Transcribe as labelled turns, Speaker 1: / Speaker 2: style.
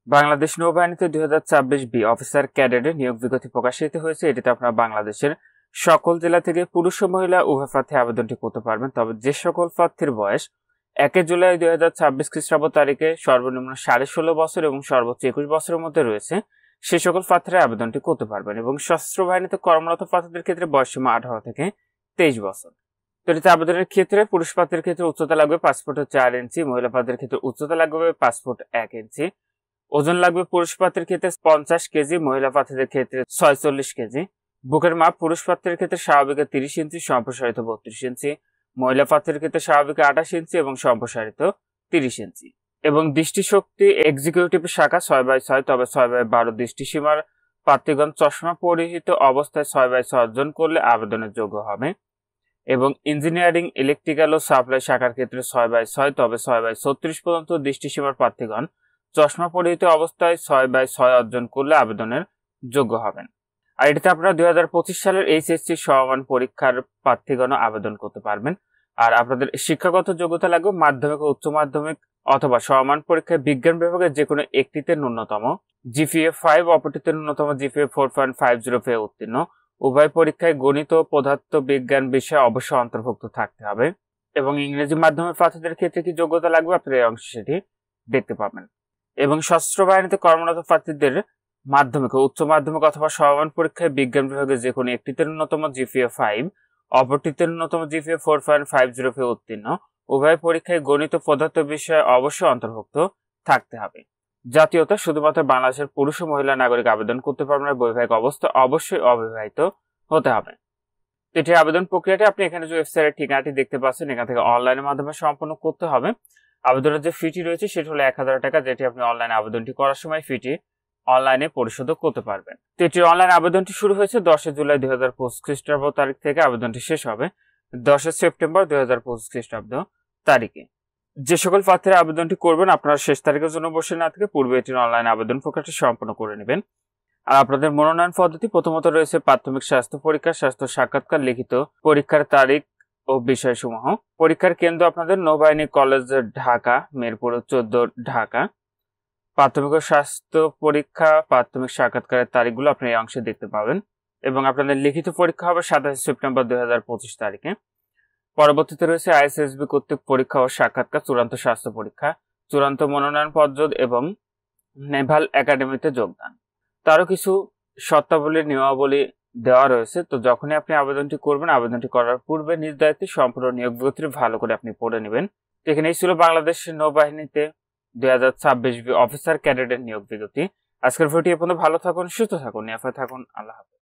Speaker 1: Bangladesh নৌবাহিনীতে 2024 B officer ক্যাডেটের নিয়োগ বিজ্ঞপ্তি প্রকাশিত হয়েছে। এটিতে আপনারা বাংলাদেশের সকল জেলা থেকে পুরুষ ও মহিলা উভয় প্রার্থী আবেদনটি করতে পারবেন। তবে যে সকল প্রার্থীর বয়স 1 জুলাই 2026 খ্রিস্টাব্দ তারিখে সর্বনিম্ন 16.5 বছর এবং সর্বোচ্চ 21 বছরের মধ্যে রয়েছে, সে সকল প্রার্থীরা আবেদনটি করতে পারবেন। এবং সশস্ত্র বাহিনীতে কর্মরত প্রার্থীদের ক্ষেত্রে বয়সসীমা 18 থেকে 23 বছর। তো এটিতে আবেদনের ক্ষেত্রে পুরুষ প্রার্থীর ক্ষেত্রে উচ্চতা লাগবে পাসপোর্ট 4 ইঞ্চি, মহিলা প্রার্থীর ক্ষেত্রে উচ্চতা লাগবে পাসপোর্ট 1 ইঞ্চি। ওজন লাগবে পুরুষ প্রার্থীর ক্ষেত্রে 50 কেজি, মহিলা প্রার্থীদের ক্ষেত্রে 46 কেজি। বুকের মাপ পুরুষ প্রার্থীর ক্ষেত্রে স্বাভাবিক 30 ইঞ্চি, সম্প্রসারিত 32 ইঞ্চি। মহিলা প্রার্থীর ক্ষেত্রে স্বাভাবিক 28 ইঞ্চি এবং সম্প্রসারিত 30 ইঞ্চি। এবং দৃষ্টিশক্তি এক্সিকিউটিভ শাখা 6/6, তবে 6/12 দৃষ্টিসীমার প্রার্থীগণ চশমা পরিহিত অবস্থায় 6/6 অর্জন করলে আবেদনের যোগ্য হবে। এবং ইঞ্জিনিয়ারিং, ইলেকট্রিক্যাল ও সাপ্লাই শাখার ক্ষেত্রে 6/6, তবে 6/36 পর্যন্ত দৃষ্টিসীমার প্রার্থীগণ চশমা পরিহিত অবস্থায় 6/6 অর্জন করলে আবেদনের যোগ্য হবেন। আর এটিতে আপনারা 2025 সালের এইচএসসি সমমান পরীক্ষার প্রার্থীগণ আবেদন করতে পারবেন। আর আপনাদের শিক্ষাগত যোগ্যতা লাগবে মাধ্যমিক ও উচ্চ মাধ্যমিক অথবা সমমান পরীক্ষায় বিজ্ঞান বিভাগের যে কোনো একটিতে ন্যূনতম জিপিএ 5, অপরটিতে ন্যূনতম জিপিএ 4.50 পেয়ে উত্তীর্ণ। উভয় পরীক্ষায় গণিত ও পদার্থ বিজ্ঞান বিষয় অবশ্যই অন্তর্ভুক্ত থাকতে হবে। এবং ইংরেজি মাধ্যমের প্রার্থীদের ক্ষেত্রে কি যোগ্যতা লাগবে আপনারা এই অংশে সেটি দেখতে পাবেন। এবং সশস্ত্র বাহিনীতে কর্মরত প্রার্থীদের মাধ্যমিক ও উচ্চ মাধ্যমিক অথবা সমমান পরীক্ষায় বিজ্ঞান বিভাগের যে কোনো একটিতে ন্যূনতম জিপিএ 5, অপরটিতে ন্যূনতম জিপিএ 4.50 পেয়ে উত্তীর্ণ। উভয় পরীক্ষায় গণিত ও পদার্থ বিষয় অবশ্যই অন্তর্ভুক্ত থাকতে হবে। জাতীয়তা শুধুমাত্র বাংলাদেশের পুরুষ ও মহিলা নাগরিক আবেদন করতে পারবেন। বৈবাহিক অবস্থা অবশ্যই অবিবাহিত হতে হবে। এটির আবেদন প্রক্রিয়াটি আপনি এখানে যে ওয়েবসাইটের ঠিকানাটি দেখতে পাচ্ছেন, এখান থেকে অনলাইনের মাধ্যমে সম্পন্ন করতে হবে। আবেদনের যে ফিটি রয়েছে সেটি হলো 1000 টাকা, যেটি আপনি অনলাইনে আবেদনটি করার সময় ফিটি অনলাইনে পরিশোধ করতে পারবেন। তো এটির অনলাইন আবেদনটি শুরু হয়েছে 10 জুলাই 2025 খ্রিস্টাব্দ তারিখ থেকে, আবেদনটি শেষ হবে 10 সেপ্টেম্বর 2025 খ্রিস্টাব্দ তারিখে। যে সকল প্রার্থীরা আবেদনটি করবেন আপনারা শেষ তারিখের জন্য বসে না থেকে পূর্বে এটির অনলাইন আবেদন প্রক্রিয়াটি সম্পন্ন করে নেবেন। আর আপনাদের মনোনয়ন পদ্ধতি প্রথমত রয়েছে প্রাথমিক স্বাস্থ্য পরীক্ষা, স্বাস্থ্য সাক্ষাৎকার, লিখিত পরীক্ষার তারিখ ও বিষয়সমূহ। পরীক্ষার কেন্দ্র আপনাদের নৌবাহিনী কলেজ ঢাকা, মিরপুর 14 ঢাকা। প্রাথমিক স্বাস্থ্য পরীক্ষা, প্রাথমিক সাক্ষাৎকারের তারিখগুলো আপনি এই অংশে দেখতে পাবেন। এবং আপনাদের লিখিত পরীক্ষা হবে 27 সেপ্টেম্বর 2025 তারিখে। পরবর্তীতে রয়েছে আইএসএসবি কর্তৃক পরীক্ষা ও সাক্ষাৎকার, চূড়ান্ত স্বাস্থ্য পরীক্ষা, চূড়ান্ত মনোনয়ন পত্র এবং নেভাল একাডেমিতে যোগদান। তারও কিছু শর্তাবলী নিয়মাবলী দেওয়া রয়েছে। তো যখনই আপনি আবেদনটি করবেন, আবেদনটি করার পূর্বে নিজ দায়িত্বে সম্পূর্ণ নিয়োগ বিজ্ঞপ্তি ভালো করে আপনি পড়ে নেবেন। তো এখানেই ছিল বাংলাদেশ নৌবাহিনীতে 2026 অফিসার ক্যাডেটের নিয়োগ বিজ্ঞপ্তি। আজকের ভিডিওটি এ পর্যন্ত। ভালো থাকুন, সুস্থ থাকুন, নিরাপদে থাকুন। আল্লাহ হাফেজ।